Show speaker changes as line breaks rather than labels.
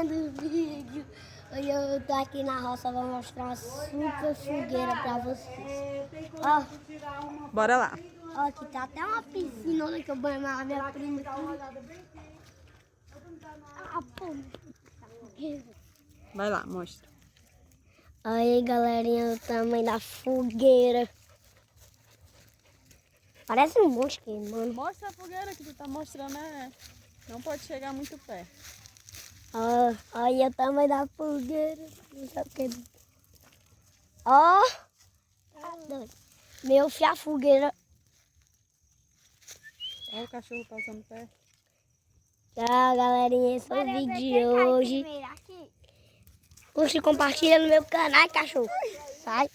galerinha do vídeo. Hoje eu tô aqui na roça, vou mostrar uma super fogueira pra vocês. Ó,
bora lá.
Ó, aqui tá até uma piscina que eu banho na minha prima. Ah, pô.
Vai lá, mostra.
Aí, galerinha, o tamanho da fogueira. Parece um monstro queimando.
Mostra a fogueira que tu tá mostrando, né? Não pode chegar muito perto.
Ó, olha o tamanho da fogueira. Não sabe o que. Ó. Tá doido. Meu filho, a fogueira.
Olha o cachorro passando perto.
Tchau, galerinha. Esse foi o vídeo de hoje. Curte e compartilha no meu canal, cachorro. Sai.